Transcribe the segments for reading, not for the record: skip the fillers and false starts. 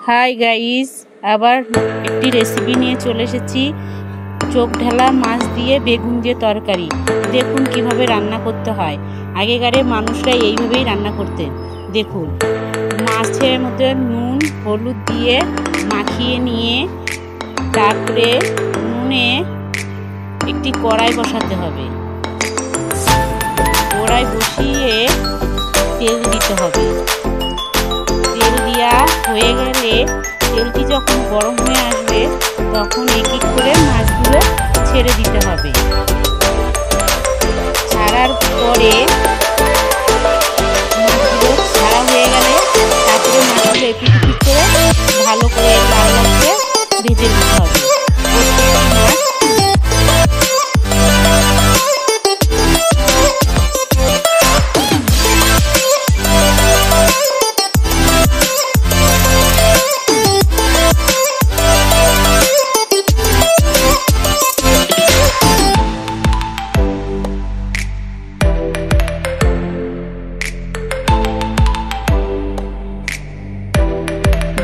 Hi guys, আবার একটি recipe নিয়ে চলে এসেছি। চোখ ঢালা মাছ দিয়ে বেগুন দিয়ে তরকারি। দেখুন কিভাবে রান্না করতে হয়। আগেকারের মানুষরা এইভাবেই রান্না করতেন। দেখুন, মাছের মধ্যে নুন হলুদ দিয়ে মাখিয়ে নিয়ে তারপরে নুনে একটি কড়াই বসাতে হবে। কড়াই বসিয়ে তেল দিতে হবে। তেল দেওয়া হয়ে গেলে তেলটি যখন গরম হয়ে আসবে তখন এক এক করে মাছগুলো ছেড়ে দিতে হবে। ছাড়ার পরে মাছগুলো ছাড়া হয়ে গেলে তারপরে মাছগুলো এপিট এপিট করে ভালো করে লাল লাল করে ভেজে দিতে হবে।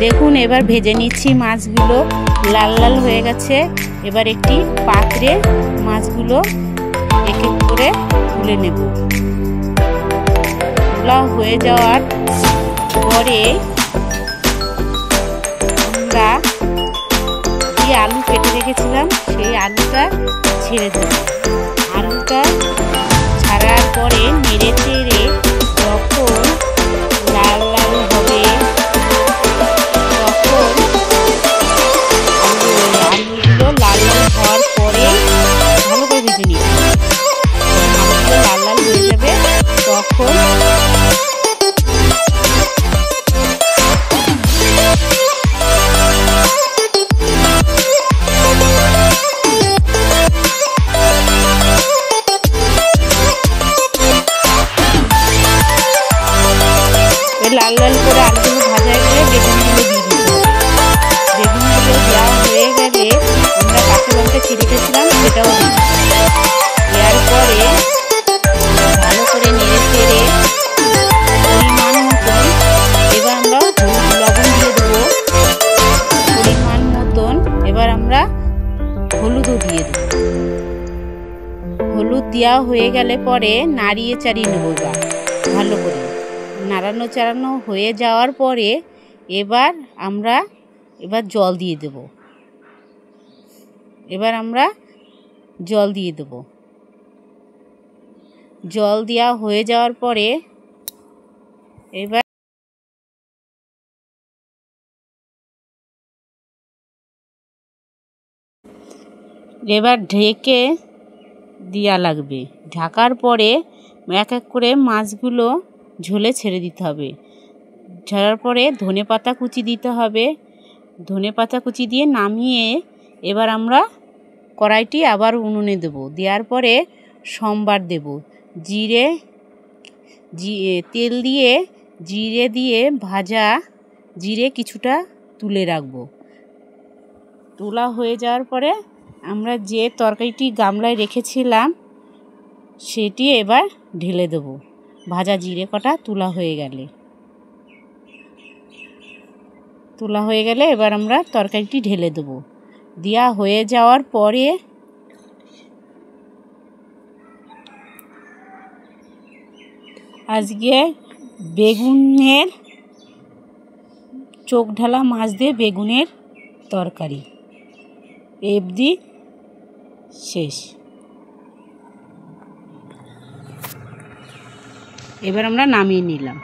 দেখুন, এবার ভেজে নিচ্ছি মাছগুলো, লাল লাল হয়ে গেছে। এবার একটি পাত্রে মাছগুলো এক এক করে তুলে নেব। তোলা হয়ে যাওয়ার পরে আমরা যে আলু কেটে রেখেছিলাম সেই আলুটা ছেড়ে দেব। আলুটা ছাড়ার পরে নেড়ে চেড়ে যখন লাল লাল হবে লাল লাল হওয়ার পরে ভালো করে ভেজে নিতে হবে। লাল লাল হয়ে যাবে তখন লাল লাল করে আলুগুলো ভাজা গেলে বেগুনগুলো দিয়ে দিতে হবে। বেগুনগুলো দেওয়া হয়ে গেলে আমরা কাঁচা লঙ্কা চিড়ে রেখেছিলাম সেটাও দিই। দেওয়ার পরে ভালো করে নেড়ে চেড়ে পরিমাণ মতন এবার আমরা লবণ দিয়ে দেবো। পরিমাণ মতন এবার আমরা হলুদও দিয়ে দেবো। হলুদ দেওয়া হয়ে গেলে পরে নাড়িয়ে চাড়িয়ে নেবো। এবার ভালো করে নাড়ানো চাড়ানো হয়ে যাওয়ার পরে আমরা জল দিয়ে দেব। এবার আমরা জল দিয়ে দেব। জল দেওয়া হয়ে যাওয়ার পরে এবার ঢেকে দেওয়া লাগবে। ঢাকার পরে এক এক করে মাছগুলো ঝোলে ছেড়ে দিতে হবে। ছাড়ার পরে ধনেপাতা কুচি দিতে হবে। ধনেপাতা কুচি দিয়ে নামিয়ে এবার আমরা কড়াইটি আবার উনুনে দেব। দেওয়ার পরে সম্বার দেব। তেল দিয়ে জিরে দিয়ে ভাজা জিরে কিছুটা তুলে রাখব। তোলা হয়ে যাওয়ার পরে আমরা যে তরকারিটি গামলায় রেখেছিলাম সেটি এবার ঢেলে দেব। ভাজা জিরে কটা তোলা হয়ে গেলে এবার আমরা তরকারিটি ঢেলে দেব। দেওয়া হয়ে যাওয়ার পরে আজকে বেগুনের চোখ ঢালা মাছ দিয়ে বেগুনের তরকারি অবধি শেষ। এবার আমরা নামিয়ে নিলাম।